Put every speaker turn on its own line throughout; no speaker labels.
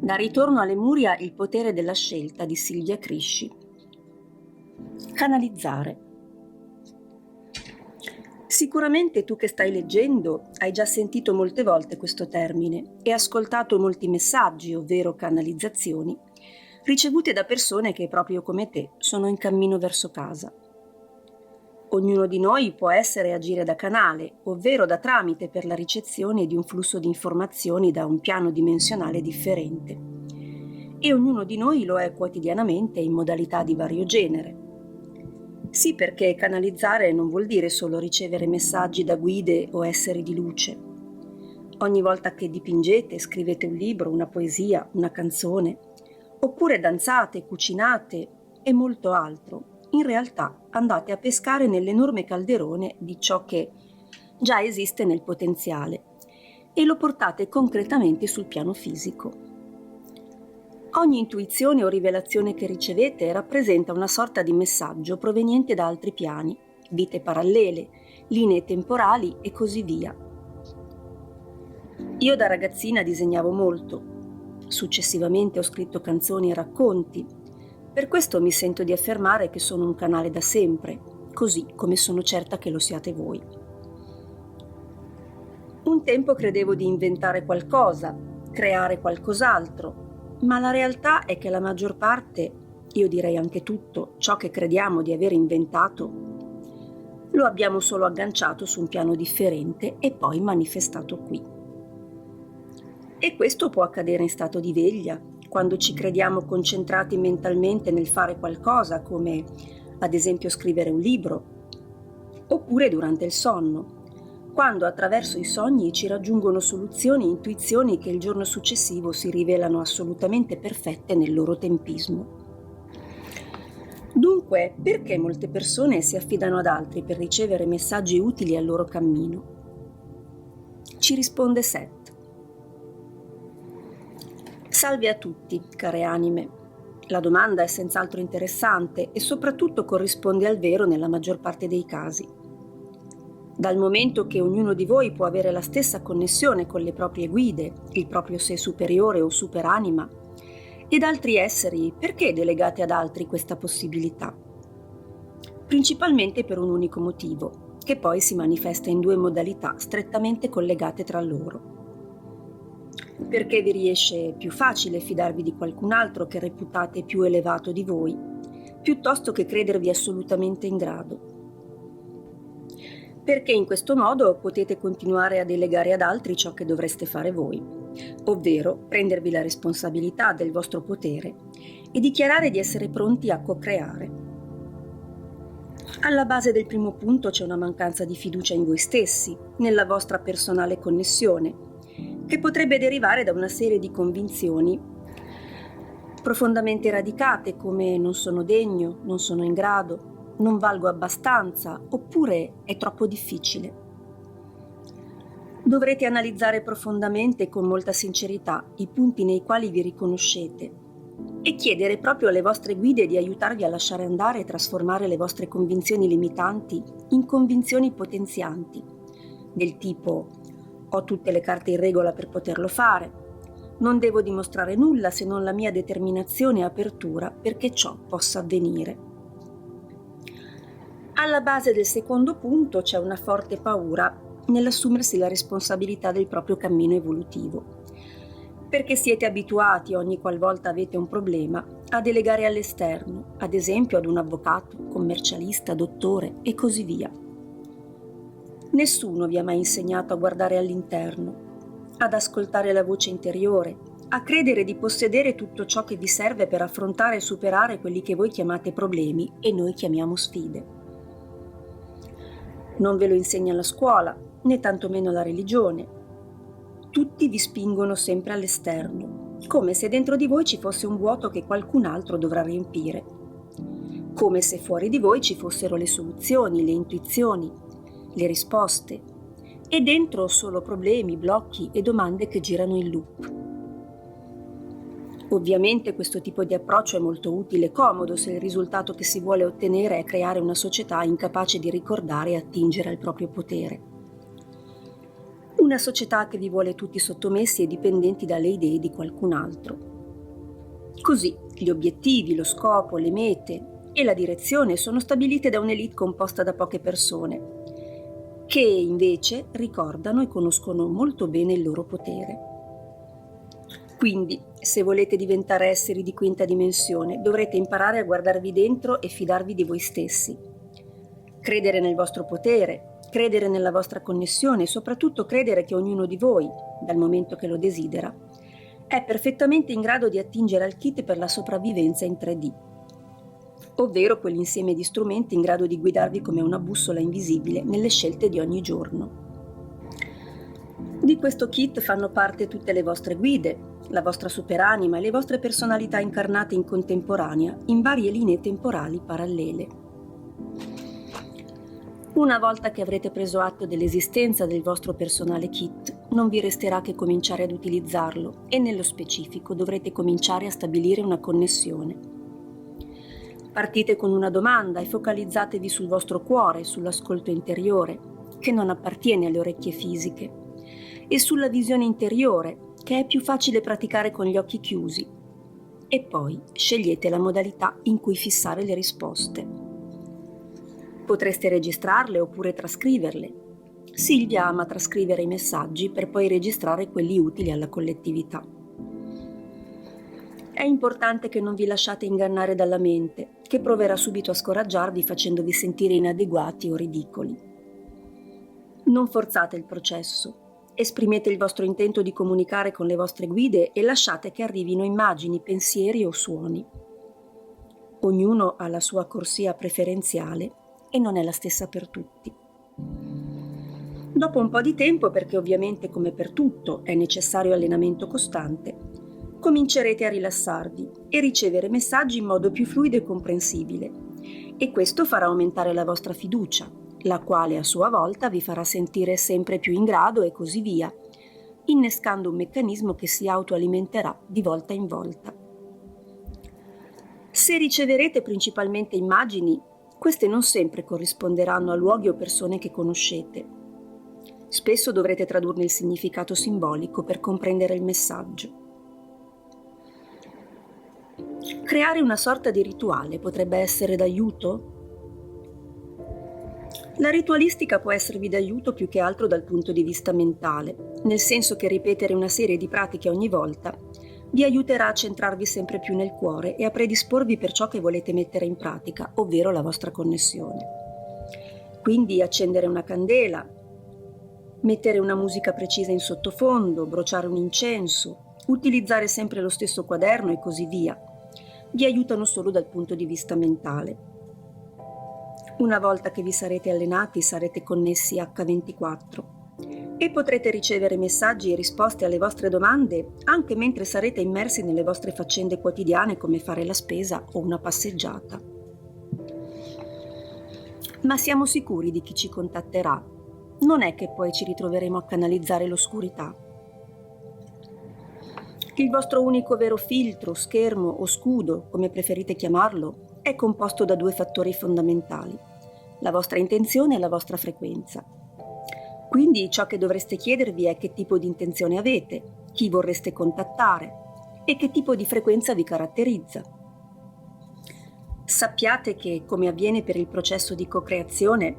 Da ritorno a Lemuria, il potere della scelta di Silvia Crisci. Canalizzare. Sicuramente tu che stai leggendo hai già sentito molte volte questo termine e ascoltato molti messaggi, ovvero canalizzazioni, ricevute da persone che, proprio come te, sono in cammino verso casa. Ognuno di noi può essere e agire da canale, ovvero da tramite per la ricezione di un flusso di informazioni da un piano dimensionale differente. E ognuno di noi lo è quotidianamente in modalità di vario genere. Sì, perché canalizzare non vuol dire solo ricevere messaggi da guide o esseri di luce. Ogni volta che dipingete, scrivete un libro, una poesia, una canzone, oppure danzate, cucinate e molto altro, in realtà andate a pescare nell'enorme calderone di ciò che già esiste nel potenziale e lo portate concretamente sul piano fisico. Ogni intuizione o rivelazione che ricevete rappresenta una sorta di messaggio proveniente da altri piani, vite parallele, linee temporali e così via. Io da ragazzina disegnavo molto. Successivamente ho scritto canzoni e racconti. Per questo mi sento di affermare che sono un canale da sempre, così come sono certa che lo siate voi. Un tempo credevo di inventare qualcosa, creare qualcos'altro, ma la realtà è che la maggior parte, io direi anche tutto, ciò che crediamo di aver inventato, lo abbiamo solo agganciato su un piano differente e poi manifestato qui. E questo può accadere in stato di veglia, quando ci crediamo concentrati mentalmente nel fare qualcosa, come ad esempio scrivere un libro, oppure durante il sonno, quando attraverso i sogni ci raggiungono soluzioni e intuizioni che il giorno successivo si rivelano assolutamente perfette nel loro tempismo. Dunque, perché molte persone si affidano ad altri per ricevere messaggi utili al loro cammino? Ci risponde Seth. Salve a tutti, care anime. La domanda è senz'altro interessante e soprattutto corrisponde al vero nella maggior parte dei casi. Dal momento che ognuno di voi può avere la stessa connessione con le proprie guide, il proprio sé superiore o superanima, ed altri esseri, perché delegate ad altri questa possibilità? Principalmente per un unico motivo, che poi si manifesta in due modalità strettamente collegate tra loro. Perché vi riesce più facile fidarvi di qualcun altro che reputate più elevato di voi, piuttosto che credervi assolutamente in grado. Perché in questo modo potete continuare a delegare ad altri ciò che dovreste fare voi, ovvero prendervi la responsabilità del vostro potere e dichiarare di essere pronti a co-creare. Alla base del primo punto c'è una mancanza di fiducia in voi stessi, nella vostra personale connessione, che potrebbe derivare da una serie di convinzioni profondamente radicate come non sono degno, non sono in grado, non valgo abbastanza, oppure è troppo difficile. Dovrete analizzare profondamente e con molta sincerità i punti nei quali vi riconoscete e chiedere proprio alle vostre guide di aiutarvi a lasciare andare e trasformare le vostre convinzioni limitanti in convinzioni potenzianti, del tipo: ho tutte le carte in regola per poterlo fare, non devo dimostrare nulla se non la mia determinazione e apertura perché ciò possa avvenire. Alla base del secondo punto c'è una forte paura nell'assumersi la responsabilità del proprio cammino evolutivo, perché siete abituati ogni qualvolta avete un problema a delegare all'esterno, ad esempio ad un avvocato, commercialista, dottore e così via. Nessuno vi ha mai insegnato a guardare all'interno, ad ascoltare la voce interiore, a credere di possedere tutto ciò che vi serve per affrontare e superare quelli che voi chiamate problemi e noi chiamiamo sfide. Non ve lo insegna la scuola, né tantomeno la religione. Tutti vi spingono sempre all'esterno, come se dentro di voi ci fosse un vuoto che qualcun altro dovrà riempire. Come se fuori di voi ci fossero le soluzioni, le intuizioni, le risposte, e dentro solo problemi, blocchi e domande che girano in loop. Ovviamente questo tipo di approccio è molto utile e comodo se il risultato che si vuole ottenere è creare una società incapace di ricordare e attingere al proprio potere. Una società che vi vuole tutti sottomessi e dipendenti dalle idee di qualcun altro. Così gli obiettivi, lo scopo, le mete e la direzione sono stabilite da un'elite composta da poche persone, che invece ricordano e conoscono molto bene il loro potere. Quindi, se volete diventare esseri di quinta dimensione, dovrete imparare a guardarvi dentro e fidarvi di voi stessi. Credere nel vostro potere, credere nella vostra connessione e soprattutto credere che ognuno di voi, dal momento che lo desidera, è perfettamente in grado di attingere al kit per la sopravvivenza in 3D, ovvero quell'insieme di strumenti in grado di guidarvi come una bussola invisibile nelle scelte di ogni giorno. Di questo kit fanno parte tutte le vostre guide, la vostra superanima e le vostre personalità incarnate in contemporanea in varie linee temporali parallele. Una volta che avrete preso atto dell'esistenza del vostro personale kit, non vi resterà che cominciare ad utilizzarlo e nello specifico dovrete cominciare a stabilire una connessione. Partite con una domanda e focalizzatevi sul vostro cuore, sull'ascolto interiore, che non appartiene alle orecchie fisiche, e sulla visione interiore, che è più facile praticare con gli occhi chiusi. E poi scegliete la modalità in cui fissare le risposte. Potreste registrarle oppure trascriverle. Silvia ama trascrivere i messaggi per poi registrare quelli utili alla collettività. È importante che non vi lasciate ingannare dalla mente, che proverà subito a scoraggiarvi facendovi sentire inadeguati o ridicoli. Non forzate il processo. Esprimete il vostro intento di comunicare con le vostre guide e lasciate che arrivino immagini, pensieri o suoni. Ognuno ha la sua corsia preferenziale e non è la stessa per tutti. Dopo un po' di tempo, perché ovviamente come per tutto è necessario allenamento costante, comincerete a rilassarvi e ricevere messaggi in modo più fluido e comprensibile, e questo farà aumentare la vostra fiducia, la quale a sua volta vi farà sentire sempre più in grado e così via, innescando un meccanismo che si autoalimenterà di volta in volta. Se riceverete principalmente immagini, queste non sempre corrisponderanno a luoghi o persone che conoscete. Spesso dovrete tradurne il significato simbolico per comprendere il messaggio. Creare una sorta di rituale potrebbe essere d'aiuto? La ritualistica può esservi d'aiuto più che altro dal punto di vista mentale, nel senso che ripetere una serie di pratiche ogni volta vi aiuterà a centrarvi sempre più nel cuore e a predisporvi per ciò che volete mettere in pratica, ovvero la vostra connessione. Quindi accendere una candela, mettere una musica precisa in sottofondo, bruciare un incenso, utilizzare sempre lo stesso quaderno e così via, vi aiutano solo dal punto di vista mentale. Una volta che vi sarete allenati, sarete connessi H24 e potrete ricevere messaggi e risposte alle vostre domande anche mentre sarete immersi nelle vostre faccende quotidiane come fare la spesa o una passeggiata. Ma siamo sicuri di chi ci contatterà? Non è che poi ci ritroveremo a canalizzare l'oscurità. Il vostro unico vero filtro, schermo o scudo, come preferite chiamarlo, è composto da due fattori fondamentali: la vostra intenzione e la vostra frequenza. Quindi ciò che dovreste chiedervi è che tipo di intenzione avete, chi vorreste contattare e che tipo di frequenza vi caratterizza. Sappiate che, come avviene per il processo di co-creazione,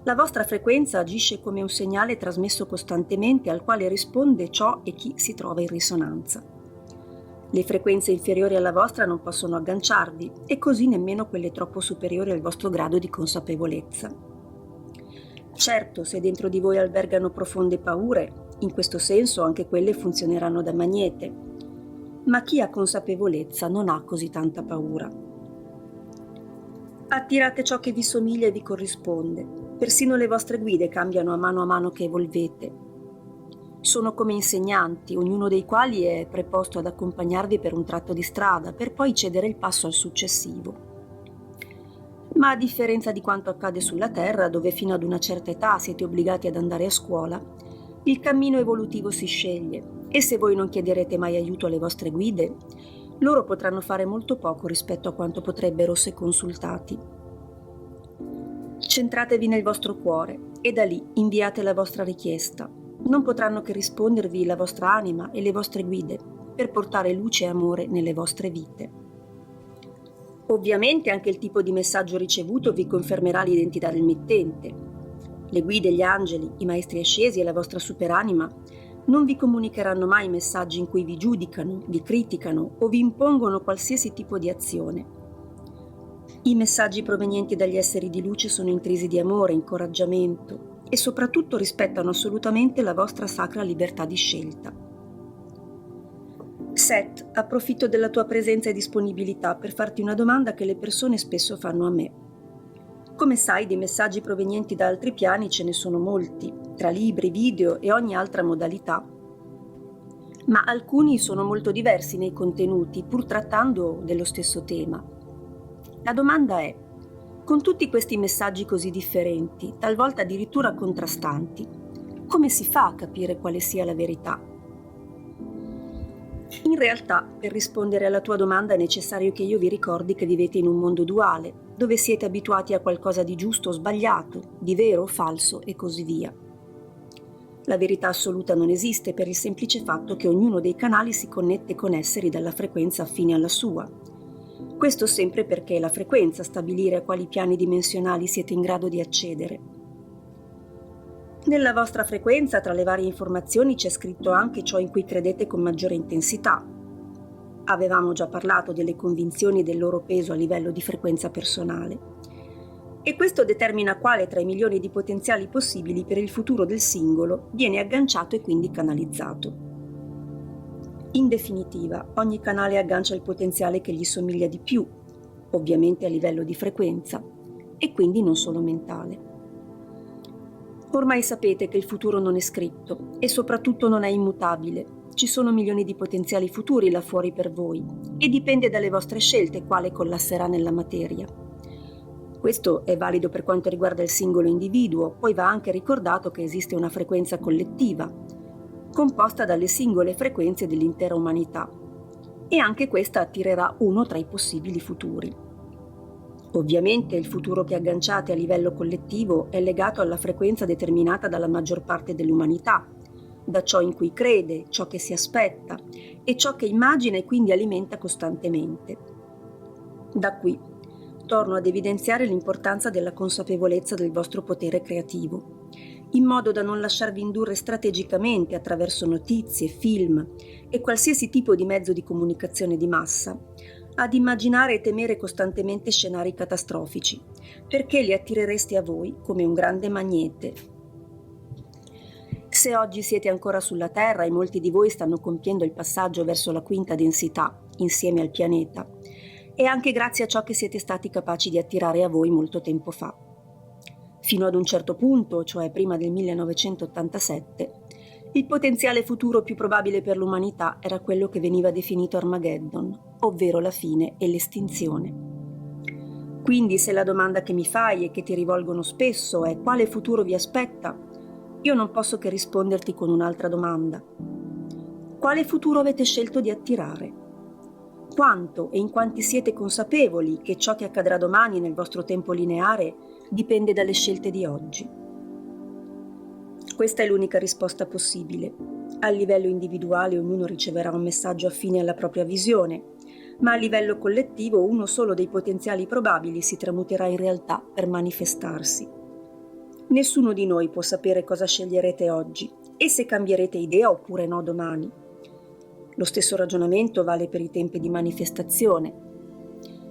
la vostra frequenza agisce come un segnale trasmesso costantemente al quale risponde ciò e chi si trova in risonanza. Le frequenze inferiori alla vostra non possono agganciarvi e così nemmeno quelle troppo superiori al vostro grado di consapevolezza. Certo, se dentro di voi albergano profonde paure, in questo senso anche quelle funzioneranno da magnete, ma chi ha consapevolezza non ha così tanta paura. Attirate ciò che vi somiglia e vi corrisponde, persino le vostre guide cambiano a mano che evolvete. Sono come insegnanti, ognuno dei quali è preposto ad accompagnarvi per un tratto di strada, per poi cedere il passo al successivo. Ma a differenza di quanto accade sulla Terra, dove fino ad una certa età siete obbligati ad andare a scuola, il cammino evolutivo si sceglie e se voi non chiederete mai aiuto alle vostre guide, loro potranno fare molto poco rispetto a quanto potrebbero se consultati. Centratevi nel vostro cuore e da lì inviate la vostra richiesta. Non potranno che rispondervi la vostra anima e le vostre guide, per portare luce e amore nelle vostre vite. Ovviamente anche il tipo di messaggio ricevuto vi confermerà l'identità del mittente. Le guide, gli angeli, i maestri ascesi e la vostra superanima non vi comunicheranno mai messaggi in cui vi giudicano, vi criticano o vi impongono qualsiasi tipo di azione. I messaggi provenienti dagli esseri di luce sono intrisi di amore, incoraggiamento e soprattutto rispettano assolutamente la vostra sacra libertà di scelta. Seth, approfitto della tua presenza e disponibilità per farti una domanda che le persone spesso fanno a me. Come sai, dei messaggi provenienti da altri piani ce ne sono molti, tra libri, video e ogni altra modalità. Ma alcuni sono molto diversi nei contenuti, pur trattando dello stesso tema. La domanda è: con tutti questi messaggi così differenti, talvolta addirittura contrastanti, come si fa a capire quale sia la verità? In realtà, per rispondere alla tua domanda è necessario che io vi ricordi che vivete in un mondo duale, dove siete abituati a qualcosa di giusto o sbagliato, di vero o falso e così via. La verità assoluta non esiste per il semplice fatto che ognuno dei canali si connette con esseri dalla frequenza affine alla sua. Questo sempre perché è la frequenza a stabilire a quali piani dimensionali siete in grado di accedere. Nella vostra frequenza, tra le varie informazioni, c'è scritto anche ciò in cui credete con maggiore intensità. Avevamo già parlato delle convinzioni e del loro peso a livello di frequenza personale. E questo determina quale tra i milioni di potenziali possibili per il futuro del singolo viene agganciato e quindi canalizzato. In definitiva, ogni canale aggancia il potenziale che gli somiglia di più, ovviamente a livello di frequenza, e quindi non solo mentale. Ormai sapete che il futuro non è scritto e soprattutto non è immutabile. Ci sono milioni di potenziali futuri là fuori per voi e dipende dalle vostre scelte quale collasserà nella materia. Questo è valido per quanto riguarda il singolo individuo, poi va anche ricordato che esiste una frequenza collettiva, composta dalle singole frequenze dell'intera umanità, e anche questa attirerà uno tra i possibili futuri. Ovviamente il futuro che agganciate a livello collettivo è legato alla frequenza determinata dalla maggior parte dell'umanità, da ciò in cui crede, ciò che si aspetta e ciò che immagina e quindi alimenta costantemente. Da qui torno ad evidenziare l'importanza della consapevolezza del vostro potere creativo, in modo da non lasciarvi indurre strategicamente attraverso notizie, film e qualsiasi tipo di mezzo di comunicazione di massa ad immaginare e temere costantemente scenari catastrofici, perché li attirereste a voi come un grande magnete. Se oggi siete ancora sulla Terra e molti di voi stanno compiendo il passaggio verso la quinta densità, insieme al pianeta, è anche grazie a ciò che siete stati capaci di attirare a voi molto tempo fa. Fino ad un certo punto, cioè prima del 1987, il potenziale futuro più probabile per l'umanità era quello che veniva definito Armageddon, ovvero la fine e l'estinzione. Quindi se la domanda che mi fai e che ti rivolgono spesso è quale futuro vi aspetta, io non posso che risponderti con un'altra domanda. Quale futuro avete scelto di attirare? Quanto e in quanti siete consapevoli che ciò che accadrà domani nel vostro tempo lineare dipende dalle scelte di oggi? Questa è l'unica risposta possibile. A livello individuale ognuno riceverà un messaggio affine alla propria visione, ma a livello collettivo uno solo dei potenziali probabili si tramuterà in realtà per manifestarsi. Nessuno di noi può sapere cosa sceglierete oggi e se cambierete idea oppure no domani. Lo stesso ragionamento vale per i tempi di manifestazione.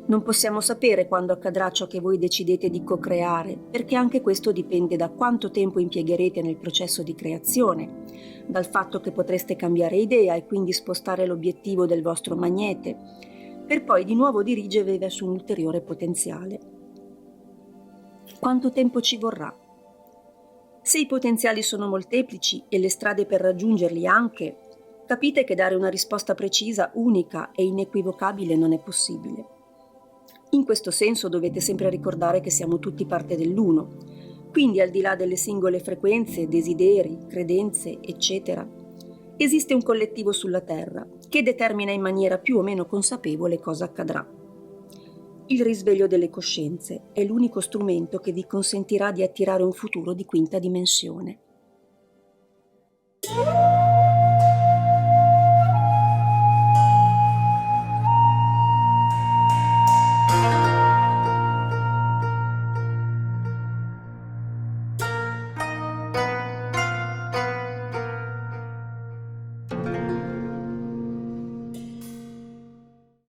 Non possiamo sapere quando accadrà ciò che voi decidete di co-creare, perché anche questo dipende da quanto tempo impiegherete nel processo di creazione, dal fatto che potreste cambiare idea e quindi spostare l'obiettivo del vostro magnete, per poi di nuovo dirigervi verso un ulteriore potenziale. Quanto tempo ci vorrà? Se i potenziali sono molteplici e le strade per raggiungerli anche, capite che dare una risposta precisa, unica e inequivocabile non è possibile. In questo senso dovete sempre ricordare che siamo tutti parte dell'uno, quindi al di là delle singole frequenze, desideri, credenze, eccetera, esiste un collettivo sulla Terra che determina in maniera più o meno consapevole cosa accadrà. Il risveglio delle coscienze è l'unico strumento che vi consentirà di attirare un futuro di quinta dimensione.